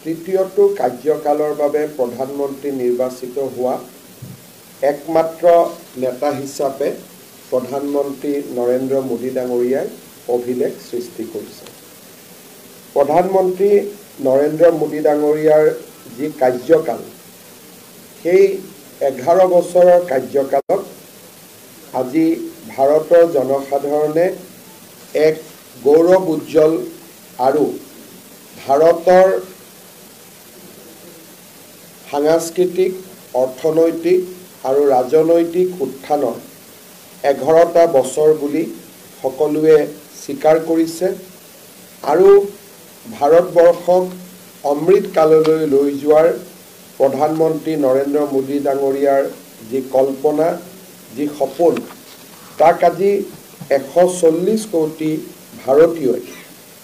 তৃতীয়টো কাৰ্যকালৰ বাবে প্ৰধানমন্ত্ৰী নিৰ্বাচিত হোৱা একমাত্ৰ নেতা হিচাপে প্ৰধানমন্ত্ৰী নৰেন্দ্ৰ মোদী ডাঙৰীয়াই অভিলেখ সৃষ্টি কৰিছে। প্ৰধানমন্ত্ৰী নৰেন্দ্ৰ মোদী ডাঙৰীয়াৰ যি কাৰ্যকাল, সেই 11 বছৰৰ কাৰ্যকালত আজি ভাৰতৰ জনসাধাৰণে এক গৌৰৱ উজ্জ্বল আৰু ভাৰতৰ সাংস্কৃতিক, অৰ্থনৈতিক আৰু ৰাজনৈতিক উত্থানৰ 11টা বছৰ বুলি সকলোৱে স্বীকাৰ কৰিছে আৰু ভাৰতবৰ্ষক অমৃত কাললৈ লৈ যোৱাৰ প্ৰধানমন্ত্ৰী নৰেন্দ্ৰ মোদী ডাঙৰীয়াৰ যি কল্পনা, যি সপোন, তাক আজি 140 কোটি ভাৰতীয়ই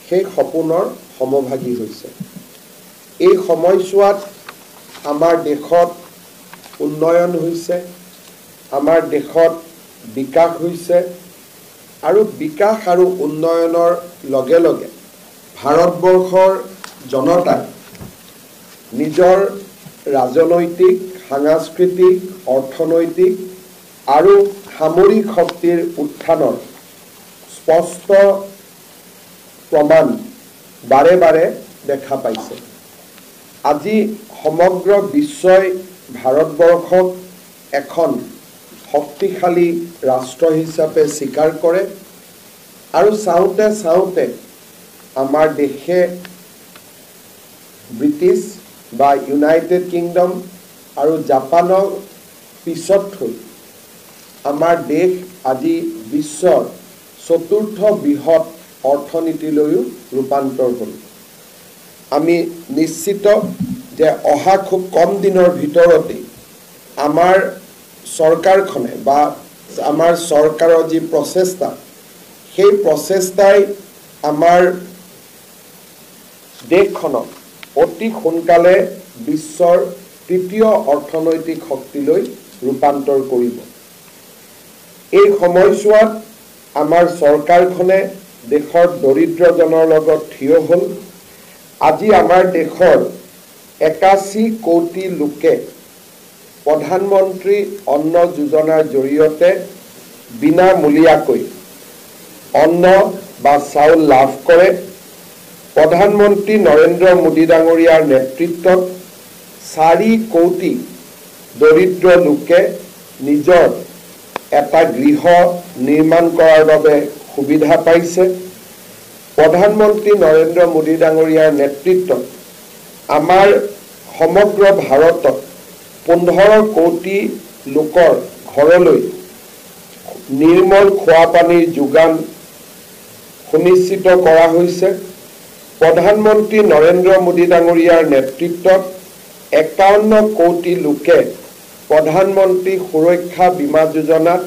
সেই সপোনৰ সমভাগী হৈছে। এই সময়ছোৱাত আমাৰ দেশত উন্নয়ন হৈছে, আমাৰ দেশত বিকাশ হৈছে আৰু বিকাশ আৰু উন্নয়নৰ লগে লগে ভাৰতবৰ্ষৰ জনতাই নিজৰ ৰাজনৈতিক, সাংস্কৃতিক, অৰ্থনৈতিক আৰু সামৰিক শক্তিৰ উত্থানৰ স্পষ্ট প্ৰমাণ বাৰে বাৰে দেখা পাইছে। আজি সমগ্ৰ বিশ্বই ভাৰতবৰ্ষক এখন শক্তিশালী ৰাষ্ট্ৰ হিচাপে স্বীকাৰ কৰে আৰু চাওঁতে চাওঁতে আমাৰ দেশে ব্ৰিটিছ বা ইউনাইটেড কিংডম আৰু জাপানৰ পিছত থৈ আমাৰ দেশ আজি বিশ্বৰ 4ৰ্থ বৃহৎ অৰ্থনীতিলৈও ৰূপান্তৰ হ'ল। আমি নিশ্চিত যে অহা খুব কম দিনৰ ভিতৰতে আমাৰ চৰকাৰখনে বা আমাৰ চৰকাৰৰ যি প্ৰচেষ্টা, সেই প্ৰচেষ্টাই আমাৰ দেশখনক অতি সোনকালে বিশ্বৰ 3য় অৰ্থনৈতিক শক্তিলৈ ৰূপান্তৰ কৰিব। এই সময়ছোৱাত আমাৰ চৰকাৰখনে দেশৰ দৰিদ্ৰজনৰ লগত থিয় হ'ল। আজি আমাৰ দেশৰ 81 কোটি লোকে প্ৰধানমন্ত্ৰী অন্ন যোজনাৰ জৰিয়তে বিনামূলীয়াকৈ অন্ন বা চাউল লাভ কৰে। প্ৰধানমন্ত্ৰী নৰেন্দ্ৰ মোদী ডাঙৰীয়াৰ নেতৃত্বত 4 কোটি দৰিদ্ৰ লোকে নিজৰ এটা গৃহ নিৰ্মাণ কৰাৰ বাবে সুবিধা পাইছে। প্ৰধানমন্ত্ৰী নৰেন্দ্ৰ মোদী ডাঙৰীয়াৰ নেতৃত্বত আমাৰ সমগ্ৰ ভাৰতত 15 কোটি লোকৰ ঘৰলৈ নিৰ্মল খোৱা পানীৰ যোগান সুনিশ্চিত কৰা হৈছে। প্ৰধানমন্ত্ৰী নৰেন্দ্ৰ মোদী ডাঙৰীয়াৰ নেতৃত্বত 51 কোটি লোকে প্ৰধানমন্ত্ৰী সুৰক্ষা বীমা যোজনাৰ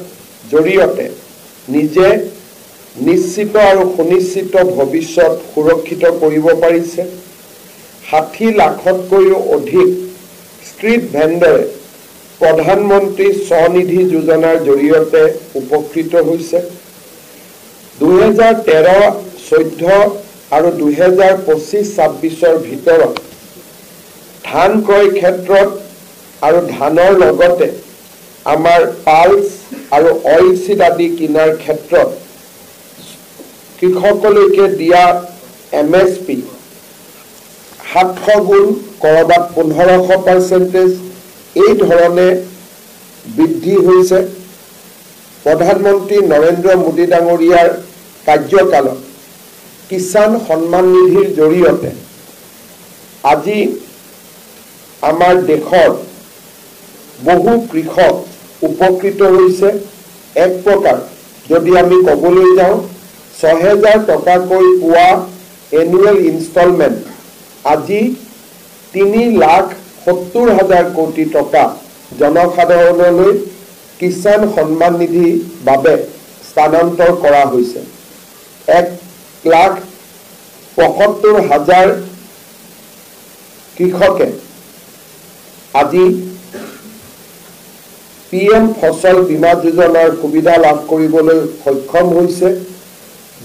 জৰিয়তে নিজে নিশ্চিত আৰু সুনিশ্চিত ভৱিষ্যত সুৰক্ষিত কৰিব পাৰিছে। 60 লাখতকৈও অধিক ষ্ট্ৰীট ভেণ্ডৰে প্ৰধানমন্ত্ৰী স্বনিধি যোজনাৰ জৰিয়তে উপকৃত হৈছে। 2013-14 আৰু 2025-26ৰ ভিতৰত ধান ক্ৰয় ক্ষেত্ৰত আৰু ধানৰ লগতে আমাৰ পাল্ছ আৰু অইল চিড আদি কিনাৰ ক্ষেত্ৰত কৃষকলৈকে দিয়া MSP 700 গুণ, কৰবাত 1500%, এই ধৰণে বৃদ্ধি হৈছে। প্ৰধানমন্ত্ৰী নৰেন্দ্ৰ মোদী ডাঙৰীয়াৰ কাৰ্যকালত কিষাণ সন্মান নিধিৰ জৰিয়তে আজি আমাৰ দেশৰ বহু কৃষক উপকৃত হৈছে। এক প্ৰকাৰ যদি আমি ক'বলৈ যাওঁ, 6000 টকাকৈ পোৱা এনুৱেল ইনষ্টলমেণ্ট আজি 3,70,000 কোটি টকা জনসাধাৰণলৈ কিষাণ সন্মান নিধিৰ বাবে স্থানান্তৰ কৰা হৈছে। 1,75,000 কৃষকে আজি PM ফসল বীমা যোজনাৰ সুবিধা লাভ কৰিবলৈ সক্ষম হৈছে।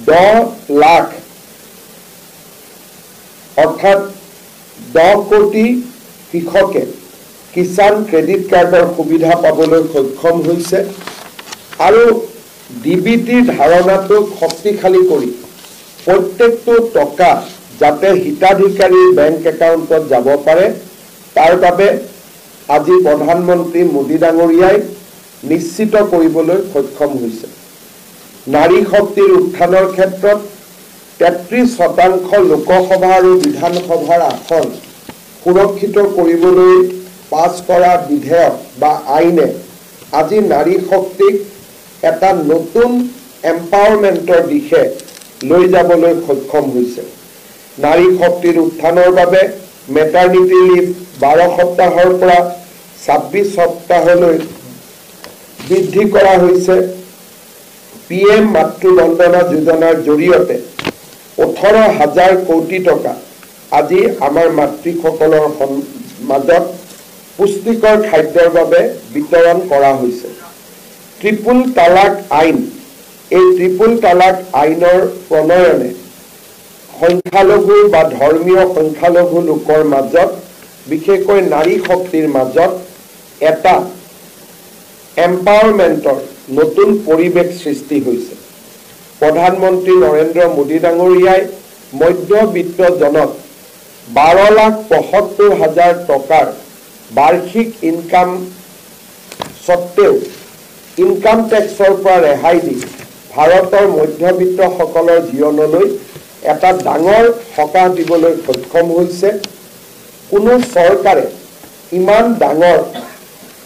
10 লাখ অৰ্থাৎ 10 কোটি কৃষকে কিষাণ ক্ৰেডিট কাৰ্ডৰ সুবিধা পাবলৈ সক্ষম হৈছে আৰু ডিবিটিৰ ধাৰণাটোক শক্তিশালী কৰি প্ৰত্যেকটো টকা যাতে হিতাধিকাৰীৰ বেংক একাউণ্টত যাব পাৰে তাৰ বাবে আজি প্ৰধানমন্ত্ৰী মোদী ডাঙৰীয়াই নিশ্চিত কৰিবলৈ সক্ষম হৈছে। নাৰী শক্তিৰ উত্থানৰ ক্ষেত্ৰত 33% লোকসভা আৰু বিধানসভাৰ আসন সুৰক্ষিত কৰিবলৈ পাছ কৰা বিধেয়ক বা আইনে আজি নাৰী শক্তিক এটা নতুন এম্পাৱাৰমেণ্টৰ দিশে লৈ যাবলৈ সক্ষম হৈছে। নাৰী শক্তিৰ উত্থানৰ বাবে মেটাৰনিটি লিভ 12 সপ্তাহৰ পৰা 26 সপ্তাহলৈ বৃদ্ধি কৰা হৈছে। PM মাতৃ বন্দনা যোজনাৰ জৰিয়তে 18,000 কোটি টকা আজি আমাৰ মাতৃসকলৰ মাজত পুষ্টিকৰ খাদ্যৰ বাবে বিতৰণ কৰা হৈছে। ট্ৰিপল তালাক আইন, এই ট্ৰিপল তালাক আইনৰ প্ৰণয়নে সংখ্যালঘু বা ধৰ্মীয় সংখ্যালঘু লোকৰ মাজত বিশেষকৈ নাৰী শক্তিৰ মাজত এটা এম্পাৱাৰমেণ্টৰ নতুন পৰিৱেশ সৃষ্টি হৈছে। প্ৰধানমন্ত্ৰী নৰেন্দ্ৰ মোদী ডাঙৰীয়াই মধ্যবিত্তজনক 12,75,000 টকাৰ বাৰ্ষিক ইনকাম সত্ত্বেও ইনকাম টেক্সৰ পৰা ৰেহাই দি ভাৰতৰ মধ্যবিত্তসকলৰ জীৱনলৈ এটা ডাঙৰ সকাহ দিবলৈ সক্ষম হৈছে। কোনো চৰকাৰে ইমান ডাঙৰ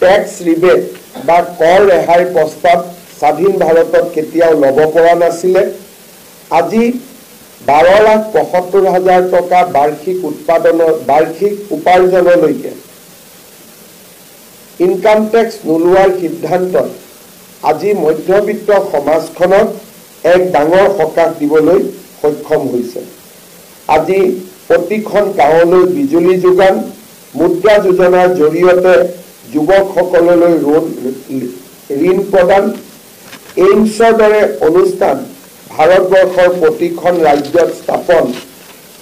টেক্স ৰিবেট বা কৰ ৰেহাই প্ৰস্তাৱ স্বাধীন ভাৰতত কেতিয়াও ল'ব পৰা নাছিলে। আজি 12,75,000 টকা বাৰ্ষিক উপাৰ্জনলৈকে ইনকাম টেক্স নোলোৱাৰ সিদ্ধান্তই আজি মধ্যবিত্ত সমাজখনক এক ডাঙৰ সকাহ দিবলৈ সক্ষম হৈছে। আজি প্ৰতিখন গাঁৱলৈ বিজুলী যোগান, মুদ্ৰা যোজনাৰ জৰিয়তে যুৱকসকললৈ ঋণ প্ৰদান, এইমছৰ দৰে অনুষ্ঠান ভাৰতবৰ্ষৰ প্ৰতিখন ৰাজ্যত স্থাপন,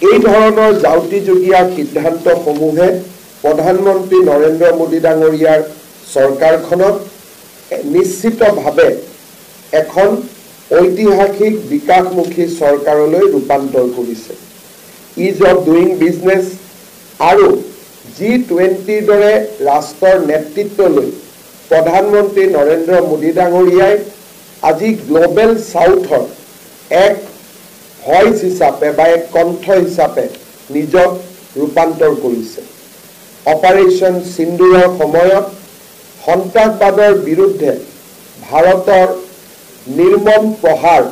এই ধৰণৰ যাউতিযুগীয়া সিদ্ধান্তসমূহে প্ৰধানমন্ত্ৰী নৰেন্দ্ৰ মোদী ডাঙৰীয়াৰ চৰকাৰখনক নিশ্চিতভাৱে এখন ঐতিহাসিক বিকাশমুখী চৰকাৰলৈ ৰূপান্তৰ কৰিছে। ইজ অফ ডুইং বিজনেছ আৰু G20 দৰে ৰাষ্ট্ৰৰ নেতৃত্বলৈ প্ৰধানমন্ত্ৰী নৰেন্দ্ৰ মোদী ডাঙৰীয়াই আজি গ্লোবেল সাউথৰ এক ভইচ হিচাপে বা এক কণ্ঠ হিচাপে নিজক ৰূপান্তৰ কৰিছে। অপাৰেশ্যন সিন্দুৰৰ সময়ত সন্ত্ৰাসবাদৰ বিৰুদ্ধে ভাৰতৰ নিৰ্মম প্ৰহাৰ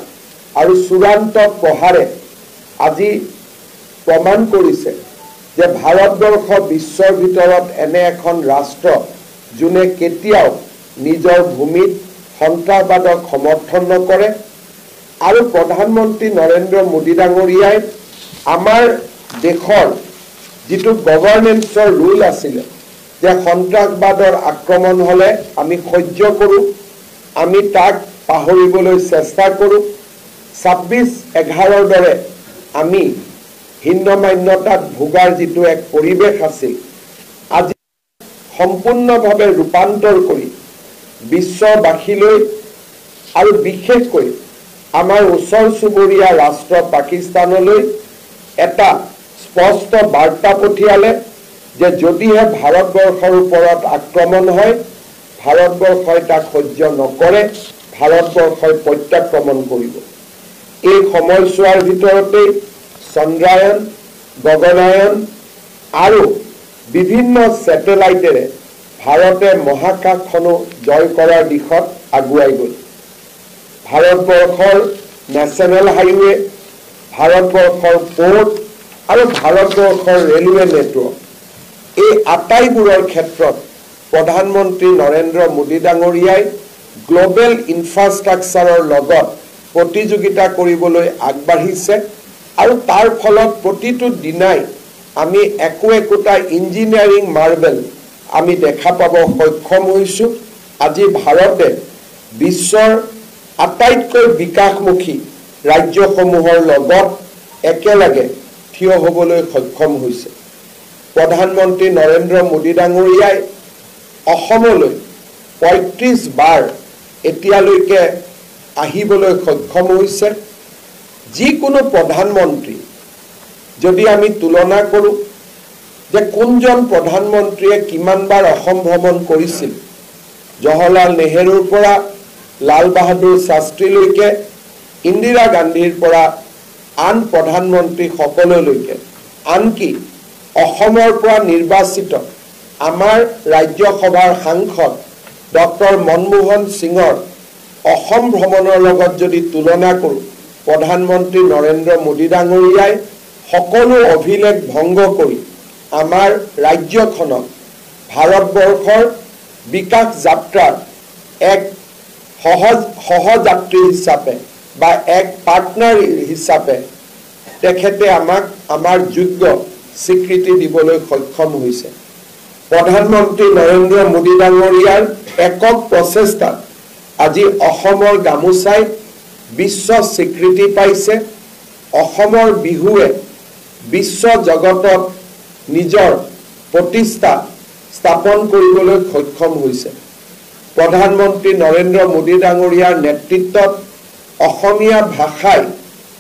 আৰু চূড়ান্ত প্ৰহাৰে আজি প্ৰমাণ কৰিছে যে ভাৰতবৰ্ষ বিশ্বৰ ভিতৰত এনে এখন ৰাষ্ট্ৰ যোনে কেতিয়াও নিজৰ ভূমিত সন্ত্ৰাসবাদক সমৰ্থন নকৰে। আৰু প্ৰধানমন্ত্ৰী নৰেন্দ্ৰ মোদী ডাঙৰীয়াই আমাৰ দেশৰ যিটো গভৰ্নেন্সৰ ৰুল আছিলে যে সন্ত্ৰাসবাদৰ আক্ৰমণ হ'লে আমি সহ্য কৰোঁ, আমি তাক পাহৰিবলৈ চেষ্টা কৰোঁ। 26/11 দৰে আমি হিন্দমান্যতাত ভোগাৰ যিটো এক পৰিৱেশ আছিল আজি সম্পূৰ্ণভাৱে ৰূপান্তৰ কৰি বিশ্ববাসীলৈ আৰু বিশেষকৈ আমাৰ ওচৰ চুবুৰীয়া ৰাষ্ট্ৰ পাকিস্তানলৈ এটা স্পষ্ট বাৰ্তা পঠিয়ালে যে যদিহে ভাৰতবৰ্ষৰ ওপৰত আক্ৰমণ হয় ভাৰতবৰ্ষই তাক সহ্য নকৰে, ভাৰতবৰ্ষই প্ৰত্যাক্ৰমণ কৰিব। এই সময়ছোৱাৰ ভিতৰতে চন্দ্ৰায়ন, গগনায়ন আৰু বিভিন্ন ছেটেলাইটেৰে ভাৰতে মহাকাশখনো জয় কৰাৰ দিশত আগুৱাই গ'ল। ভাৰতবৰ্ষৰ নেশ্যনেল হাইৱে, ভাৰতবৰ্ষৰ পোৰ্ট আৰু ভাৰতবৰ্ষৰ ৰেলৱে নেটৱৰ্ক, এই আটাইবোৰৰ ক্ষেত্ৰত প্ৰধানমন্ত্ৰী নৰেন্দ্ৰ মোদী ডাঙৰীয়াই গ্লোবেল ইনফ্ৰাষ্ট্ৰাকচাৰৰ লগত প্ৰতিযোগিতা কৰিবলৈ আগবাঢ়িছে আৰু তাৰ ফলত প্ৰতিটো দিনাই আমি একোটা ইঞ্জিনিয়াৰিং মাৰ্বেল আমি দেখা পাব সক্ষম হৈছোঁ। আজি ভাৰতে বিশ্বৰ আটাইতকৈ বিকাশমুখী ৰাজ্যসমূহৰ লগত একেলগে থিয় হ'বলৈ সক্ষম হৈছে। প্ৰধানমন্ত্ৰী নৰেন্দ্ৰ মোদী ডাঙৰীয়াই অসমলৈ ৩৫ বাৰ এতিয়ালৈকে আহিবলৈ সক্ষম হৈছে। যিকোনো প্ৰধানমন্ত্ৰী যদি আমি তুলনা কৰোঁ যে কোনজন প্ৰধানমন্ত্ৰীয়ে কিমানবাৰ অসম ভ্ৰমণ কৰিছিল, জৱাহৰলাল নেহৰুৰ পৰা লাল বাহাদুৰ শাস্ত্ৰীলৈকে, ইন্দিৰা গান্ধীৰ পৰা আন প্ৰধানমন্ত্ৰী সকললৈকে, আনকি অসমৰ পৰা নিৰ্বাচিত আমাৰ ৰাজ্যসভাৰ সাংসদ ডক্টৰ মনমোহন সিঙৰ অসম ভ্ৰমণৰ লগত যদি তুলনা কৰোঁ, প্ৰধানমন্ত্ৰী নৰেন্দ্ৰ মোদী ডাঙৰীয়াই সকলো অভিলেখ ভংগ কৰি আমাৰ ৰাজ্যখনক ভাৰতবৰ্ষৰ বিকাশ যাত্ৰাৰ এক সহযাত্ৰী হিচাপে বা এক পাৰ্টনাৰ হিচাপে তেখেতে আমাক আমাৰ যোগ্য স্বীকৃতি দিবলৈ সক্ষম হৈছে। প্ৰধানমন্ত্ৰী নৰেন্দ্ৰ মোদী ডাঙৰীয়াৰ একক প্ৰচেষ্টাত আজি অসমৰ গামোচাই বিশ্ব স্বীকৃতি পাইছে। অসমৰ বিহুৱে বিশ্ব জগতত নিজৰ প্ৰতিষ্ঠা স্থাপন কৰিবলৈ সক্ষম হৈছে। প্ৰধানমন্ত্ৰী নৰেন্দ্ৰ মোদী ডাঙৰীয়াৰ নেতৃত্বত অসমীয়া ভাষাই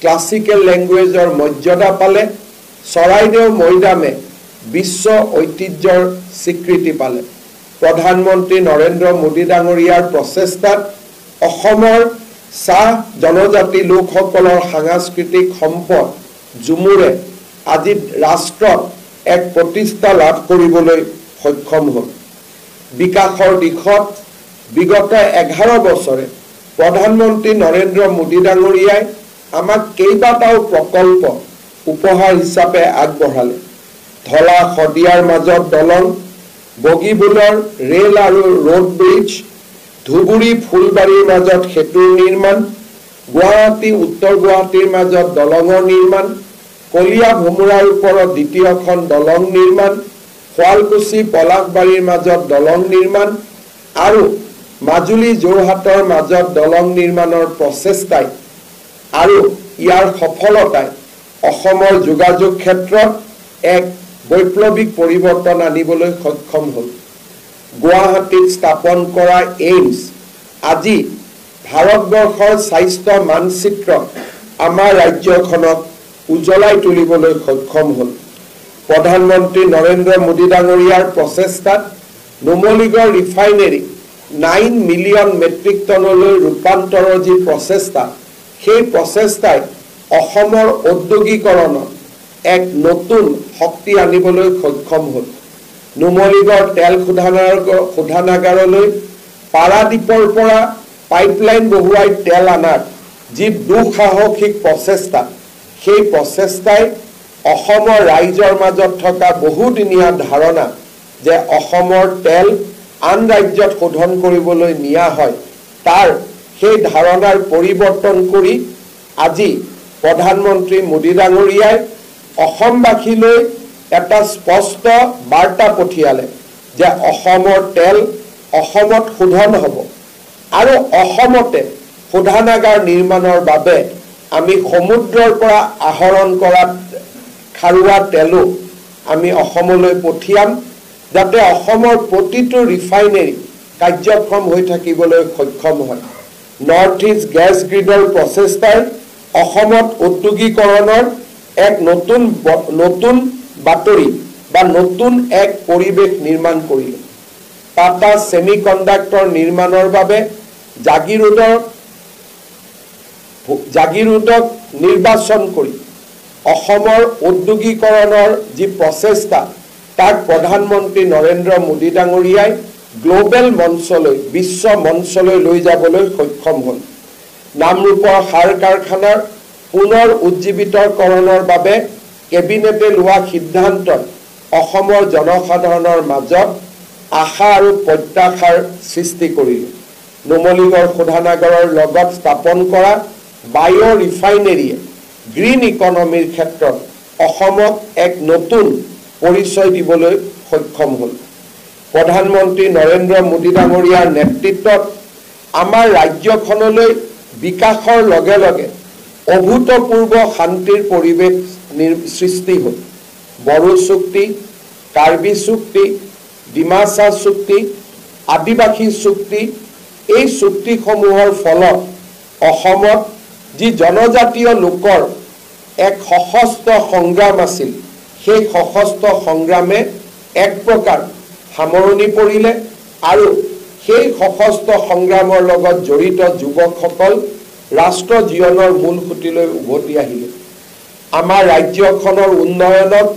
ক্লাছিকেল লেংগুৱেজৰ মৰ্যাদা পালে। চৰাইদেউ মৈদামে বিশ্ব ঐতিহ্যৰ স্বীকৃতি পালে। প্ৰধানমন্ত্ৰী নৰেন্দ্ৰ মোদী ডাঙৰীয়াৰ প্ৰচেষ্টাত অসমৰ চাহ জনজাতি লোকসকলৰ সাংস্কৃতিক সম্পদ ঝুমুৰে আজি ৰাষ্ট্ৰত এক প্ৰতিষ্ঠা লাভ কৰিবলৈ সক্ষম হ'ল। বিকাশৰ দিশত বিগত 11 বছৰে প্ৰধানমন্ত্ৰী নৰেন্দ্ৰ মোদী ডাঙৰীয়াই আমাক কেইবাটাও প্ৰকল্প উপহাৰ হিচাপে আগবঢ়ালে। ধলা শদিয়াৰ মাজত দলং, বগীবিলৰ ৰেল আৰু ৰোড ব্ৰিজ, ধুবুৰী ফুলবাৰীৰ মাজত সেতুৰ নিৰ্মাণ, গুৱাহাটী উত্তৰ গুৱাহাটীৰ মাজত দলঙৰ নিৰ্মাণ, কলীয়া ভোমোৰাৰ ওপৰত দ্বিতীয়খন দলং নিৰ্মাণ, শুৱালকুছি পলাশবাৰীৰ মাজত দলং নিৰ্মাণ আৰু মাজুলী যোৰহাটৰ মাজত দলং নিৰ্মাণৰ প্ৰচেষ্টাই আৰু ইয়াৰ সফলতাই অসমৰ যোগাযোগ ক্ষেত্ৰত এক বৈপ্লৱিক পৰিৱৰ্তন আনিবলৈ সক্ষম হ'ল। গুৱাহাটীত স্থাপন কৰা এইমছ আজি ভাৰতবৰ্ষৰ স্বাস্থ্য মানচিত্ৰ আমাৰ ৰাজ্যখনক উজ্বলাই তুলিবলৈ সক্ষম হ'ল। প্ৰধানমন্ত্ৰী নৰেন্দ্ৰ মোদী ডাঙৰীয়াৰ প্ৰচেষ্টাত নুমলীগড় ৰিফাইনেৰী 9 মিলিয়ন মেট্ৰিক টনলৈ ৰূপান্তৰৰ যি প্ৰচেষ্টা, সেই প্ৰচেষ্টাই অসমৰ ঔদ্যোগিকৰণত এক নতুন শক্তি আনিবলৈ সক্ষম হ'ল। নুমলীগড় তেল শোধনাগাৰলৈ পাৰাদীপৰ পৰা পাইপলাইন বহুৱাই তেল আনাৰ যি দুঃসাহসিক প্ৰচেষ্টা, সেই প্ৰচেষ্টাই অসমৰ ৰাইজৰ মাজত থকা বহুদিনীয়া ধাৰণা যে অসমৰ তেল আন ৰাজ্যত শোধন কৰিবলৈ নিয়া হয়, তাৰ সেই ধাৰণাৰ পৰিৱৰ্তন কৰি আজি প্ৰধানমন্ত্ৰী মোদী ডাঙৰীয়াই অসমবাসীলৈ এটা স্পষ্ট বাৰ্তা পঠিয়ালে যে অসমৰ তেল অসমত শোধন হ'ব আৰু অসমতে শোধনাগাৰ নিৰ্মাণৰ বাবে আমি সমুদ্ৰৰ পৰা আহৰণ কৰা খাৰুৱা তেলো আমি অসমলৈ পঠিয়াম, যাতে অসমৰ প্ৰতিটো ৰিফাইনেৰী কাৰ্যক্ষম হৈ থাকিবলৈ সক্ষম হয়। নৰ্থ ইষ্ট গেছ গ্ৰিডৰ প্ৰচেষ্টাই অসমত ঔদ্যোগিকৰণৰ এক নতুন বাতৰি বা নতুন এক পৰিৱেশ নিৰ্মাণ কৰিলে। টাটা ছেমি কণ্ডাক্টৰ নিৰ্মাণৰ বাবে জাগিৰোডক নিৰ্বাচন কৰি অসমৰ ঔদ্যোগিকৰণৰ যি প্ৰচেষ্টা, তাক প্ৰধানমন্ত্ৰী নৰেন্দ্ৰ মোদী ডাঙৰীয়াই গ্লোবেল মঞ্চলৈ, বিশ্ব মঞ্চলৈ লৈ যাবলৈ সক্ষম হ'ল। নামৰূপৰ সাৰ কাৰখানাৰ পুনৰ উজ্জীৱিতকৰণৰ বাবে কেবিনেটে লোৱা সিদ্ধান্তই অসমৰ জনসাধাৰণৰ মাজত আশা আৰু প্ৰত্যাশাৰ সৃষ্টি কৰিলে। নুমলীগড় শোধনাগাৰৰ লগত স্থাপন কৰা বায়' ৰিফাইনেৰীয়ে গ্ৰীণ ইকনমিৰ ক্ষেত্ৰত অসমক এক নতুন পৰিচয় দিবলৈ সক্ষম হ'ল। প্ৰধানমন্ত্ৰী নৰেন্দ্ৰ মোদী ডাঙৰীয়াৰ নেতৃত্বত আমাৰ ৰাজ্যখনলৈ বিকাশৰ লগে লগে অভূতপূৰ্ব শান্তিৰ পৰিৱেশ সৃষ্টি হ'ল। বড়ো চুক্তি, কাৰ্বি চুক্তি, ডিমাছা চুক্তি, আদিবাসী চুক্তি, এই চুক্তিসমূহৰ ফলত অসমত যি জনজাতীয় লোকৰ এক সশস্ত্ৰ সংগ্ৰাম আছিল, সেই সশস্ত্ৰ সংগ্ৰামে এক প্ৰকাৰ সামৰণি পৰিলে আৰু সেই সশস্ত্ৰ সংগ্ৰামৰ লগত জড়িত যুৱকসকল ৰাষ্ট্ৰ জীৱনৰ মূল খুঁটিলৈ উভতি আহিলে। আমাৰ ৰাজ্যখনৰ উন্নয়নত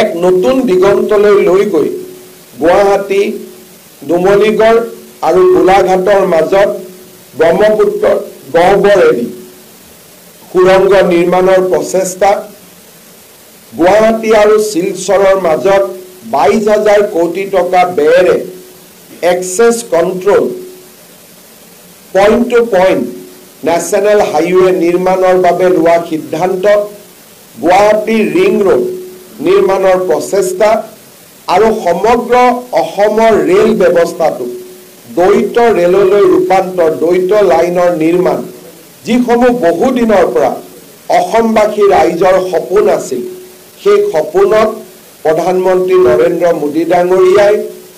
এক নতুন দিগন্তলৈ লৈ গৈ গুৱাহাটী, নুমলীগড় আৰু গোলাঘাটৰ মাজত ব্ৰহ্মপুত্ৰৰ গহ্বৰেদি সুৰংগ নিৰ্মাণৰ প্ৰচেষ্টা, গুৱাহাটী আৰু শিলচৰৰ মাজত 22,000 কোটি টকা ব্যয়েৰে access control point to point national highway নিৰ্মাণৰ বাবে লোৱা সিদ্ধান্ত, গুৱাহাটী ৰিং ৰোড নিৰ্মাণৰ প্ৰচেষ্টা আৰু সমগ্ৰ অসমৰ ৰেল ব্যৱস্থাটো দ্বৈত ৰেললৈ ৰূপান্তৰ, দ্বৈত লাইনৰ নিৰ্মাণ, যিসমূহ বহুদিনৰ পৰা অসমবাসী ৰাইজৰ সপোন আছিল, সেই সপোনক প্ৰধানমন্ত্ৰী নৰেন্দ্ৰ মোদী ডাঙৰীয়াই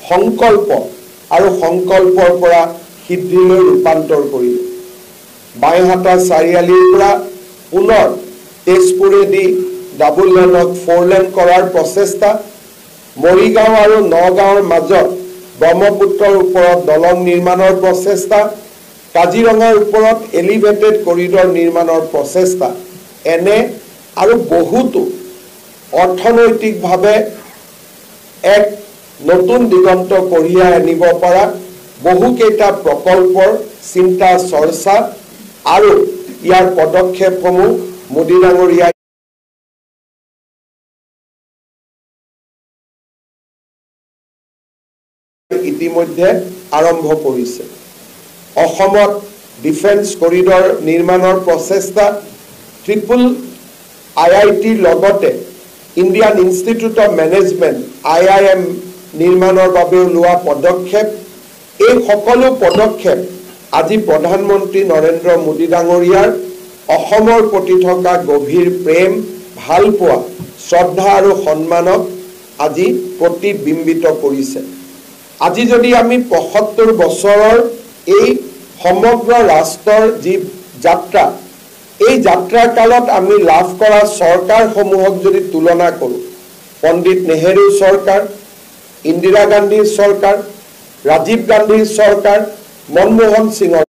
সংকল্প আৰু সংকল্পৰ পৰা সিদ্ধিলৈ ৰূপান্তৰ কৰিলে। বাইহাটা চাৰিআলিৰ পৰা পুনৰ তেজপুৰেদি ডাবল লেনক 4 লেন কৰাৰ প্ৰচেষ্টা, মৰিগাঁও আৰু নগাঁৱৰ মাজত ব্ৰহ্মপুত্ৰৰ ওপৰত দলং নিৰ্মাণৰ প্ৰচেষ্টা, কাজিৰঙাৰ ওপৰত এলিভেটেড কৰিডৰ নিৰ্মাণৰ প্ৰচেষ্টা, এনে আৰু বহুতো অৰ্থনৈতিকভাৱে এক নতুন দিগন্ত কঢ়িয়াই আনিব পৰা বহুকেইটা প্ৰকল্পৰ চিন্তা চৰ্চা আৰু ইয়াৰ পদক্ষেপসমূহ মোদী ডাঙৰীয়াই ইতিমধ্যে আৰম্ভ কৰিছে। অসমত ডিফেন্স কৰিডৰ নিৰ্মাণৰ প্ৰচেষ্টা, IITৰ লগতে Indian institute of management IIM নিৰ্মাণৰ বাবেও লোৱা পদক্ষেপ, এই সকলো পদক্ষেপ আজি প্ৰধানমন্ত্ৰী নৰেন্দ্ৰ মোদী ডাঙৰীয়াৰ অসমৰ প্ৰতি থকা গভীৰ প্ৰেম, ভালপোৱা, শ্ৰদ্ধা আৰু সন্মানক আজি প্ৰতিবিম্বিত কৰিছে। আজি যদি আমি ৭৫ বছৰৰ এই সমগ্ৰ ৰাষ্ট্ৰৰ যি যাত্ৰা, এই যাত্ৰাৰ কালত আমি লাভ কৰা চৰকাৰসমূহক যদি তুলনা কৰোঁ, পণ্ডিত নেহেৰুৰ চৰকাৰ, ইন্দিৰা গান্ধীৰ চৰকাৰ, ৰাজীৱ গান্ধীৰ চৰকাৰ, মনমোহন সিঙৰ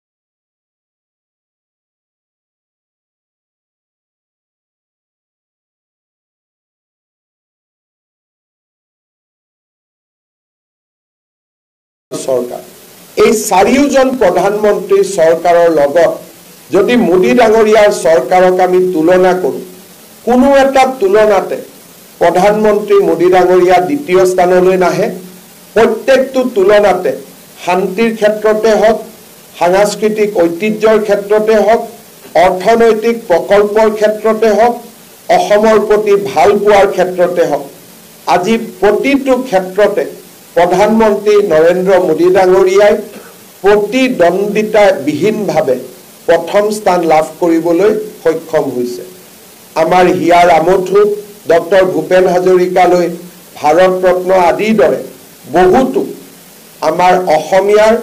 চৰকাৰ, এই চাৰিওজন প্ৰধানমন্ত্ৰীৰ চৰকাৰৰ লগত যদি মোদী ডাঙৰীয়াৰ চৰকাৰক আমি তুলনা কৰোঁ, কোনো এটা তুলনাতে প্ৰধানমন্ত্ৰী মোদী ডাঙৰীয়া দ্বিতীয় স্থানলৈ নাহে। প্ৰত্যেকটো তুলনাতে শান্তিৰ ক্ষেত্ৰতে হওক, সাংস্কৃতিক ঐতিহ্যৰ ক্ষেত্ৰতে হওক, অৰ্থনৈতিক প্ৰকল্পৰ ক্ষেত্ৰতে হওক, অসমৰ প্ৰতি ভাল পোৱাৰ ক্ষেত্ৰতে হওক, আজি প্ৰতিটো ক্ষেত্ৰতে প্ৰধানমন্ত্ৰী নৰেন্দ্ৰ মোদী ডাঙৰীয়াই প্ৰতিদ্বন্দ্বিতাবিহীনভাৱে প্ৰথম স্থান লাভ কৰিবলৈ সক্ষম হৈছে। আমাৰ হিয়াৰ আমঠু ডক্টৰ ভূপেন হাজৰিকালৈ ভাৰত ৰত্ন আদিৰ দৰে বহুতো আমাৰ অসমীয়াৰ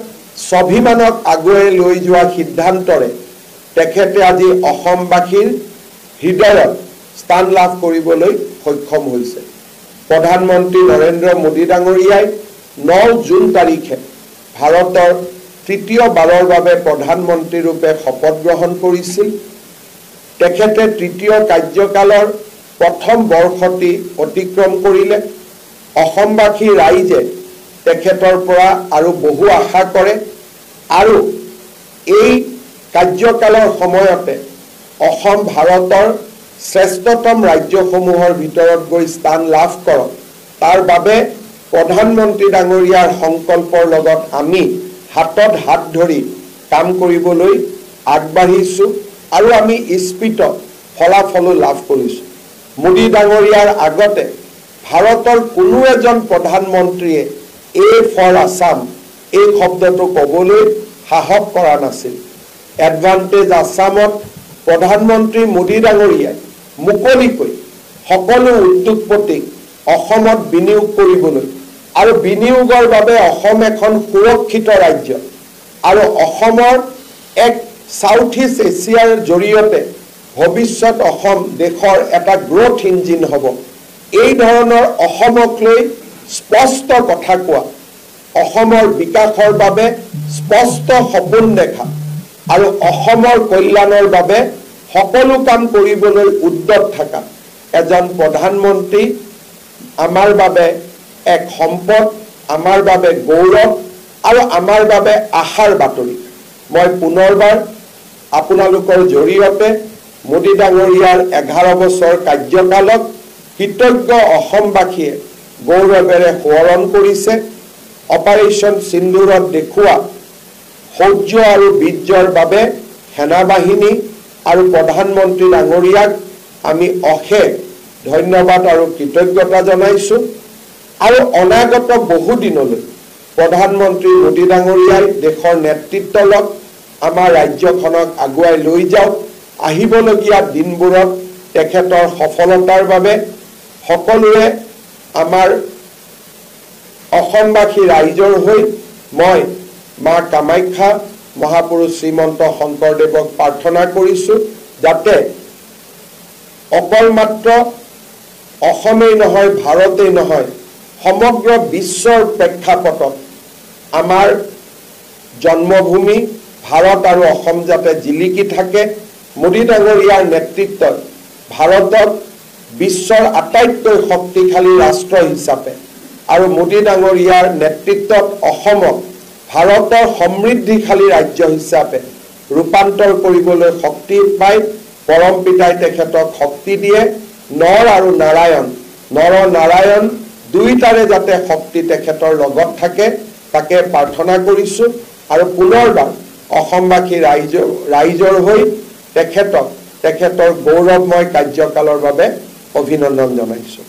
স্বাভিমানক আগুৱাই লৈ যোৱা সিদ্ধান্তৰে তেখেতে আজি অসমবাসীৰ হৃদয়ত স্থান লাভ কৰিবলৈ সক্ষম হৈছে। প্ৰধানমন্ত্ৰী নৰেন্দ্ৰ মোদী ডাঙৰীয়াই 9 জুন তাৰিখে ভাৰতৰ তৃতীয়বাৰৰ বাবে প্ৰধানমন্ত্ৰী ৰূপে শপত গ্ৰহণ কৰিছিল। তেখেতে তৃতীয় কাৰ্যকালৰ প্ৰথম বৰ্ষটি অতিক্ৰম কৰিলে। অসমবাসী ৰাইজে তেখেতৰ পৰা আৰু বহু আশা কৰে আৰু এই কাৰ্যকালৰ সময়তে অসম ভাৰতৰ শ্ৰেষ্ঠতম ৰাজ্যসমূহৰ ভিতৰত গৈ স্থান লাভ কৰক, তাৰ বাবে প্ৰধানমন্ত্ৰী ডাঙৰীয়াৰ সংকল্পৰ লগত আমি হাতত হাত ধৰি কাম কৰিবলৈ আগবাঢ়িছোঁ আৰু আমি ইস্পিত ফলাফলো লাভ কৰিছোঁ। মোদী ডাঙৰীয়াৰ আগতে ভাৰতৰ কোনো এজন প্ৰধানমন্ত্ৰীয়ে এ ফৰ আছাম এই শব্দটো ক'বলৈ সাহস কৰা নাছিল। এডভান্টেজ আছামত প্ৰধানমন্ত্ৰী মোদী ডাঙৰীয়াই মুকলিকৈ সকলো উদ্যোগপতিক অসমত বিনিয়োগ কৰিবলৈ আৰু বিনিয়োগৰ বাবে অসম এখন সুৰক্ষিত ৰাজ্য আৰু অসমৰ এক সাউথ ইষ্ট এছিয়াৰ জৰিয়তে ভৱিষ্যত অসম দেশৰ এটা গ্ৰোথ ইঞ্জিন হ'ব এই ধৰণৰ অসমক লৈ স্পষ্ট কথা কোৱা অসমৰ বিকাশৰ বাবে স্পষ্ট সপোন দেখা আৰু অসমৰ কল্যাণৰ বাবে সকলো কাম কৰিবলৈ উদ্যত থকা এজন প্ৰধানমন্ত্ৰী আমাৰ বাবে এক সম্পদ আমাৰ বাবে গৌৰৱ আৰু আমাৰ বাবে আশাৰ বাতৰি মই পুনৰবাৰ আপোনালোকৰ জৰিয়তে মোদী ডাঙৰীয়াৰ 11 বছৰ কাৰ্যকালক কৃতজ্ঞ অসমবাসীয়ে গৌৰৱেৰে সোঁৱৰণ কৰিছে অপাৰেশ্যন সিন্দুৰত দেখুওৱা শৌৰ্য আৰু বীৰ্যৰ বাবে সেনাবাহিনী আৰু প্ৰধানমন্ত্ৰী ডাঙৰীয়াক আমি অশেষ ধন্যবাদ আৰু কৃতজ্ঞতা জনাইছো আৰু অনাগত বহু দিনলৈ প্ৰধানমন্ত্ৰী মোদী ডাঙৰীয়াই দেশৰ নেতৃত্ব লওক আমাৰ ৰাজ্যখনক আগুৱাই লৈ যাওক আহিবলগীয়া দিনবোৰত তেখেতৰ সফলতাৰ বাবে সকলোৱে আমাৰ অসমবাসী ৰাইজৰ হৈ মই মা কামাখ্যা মহাপুৰুষ শ্ৰীমন্ত শংকৰদেৱক প্ৰাৰ্থনা কৰিছো যাতে অকল মাত্ৰ অসমেই নহয় ভাৰতেই নহয় সমগ্ৰ বিশ্বৰ প্ৰেক্ষাপটত আমাৰ জন্মভূমি ভাৰত আৰু অসম যাতে জিলিকি থাকে মোদী ডাঙৰীয়াৰ নেতৃত্বত ভাৰতক বিশ্বৰ আটাইতকৈ শক্তিশালী ৰাষ্ট্ৰ হিচাপে আৰু মোদী ডাঙৰীয়াৰ নেতৃত্বত অসমক ভাৰতৰ সমৃদ্ধিশালী ৰাজ্য হিচাপে ৰূপান্তৰ কৰিবলৈ শক্তি পায় পৰম পিতাই তেখেতক শক্তি দিয়ে নৰ আৰু নাৰায়ণ দুইটাৰে যাতে শক্তি তেখেতৰ লগত থাকে তাকে প্ৰাৰ্থনা কৰিছো আৰু পুনৰবাৰ অসমবাসী ৰাইজৰ হৈ তেখেতৰ গৌৰৱময় কাৰ্যকালৰ বাবে অভিনন্দন জনাইছো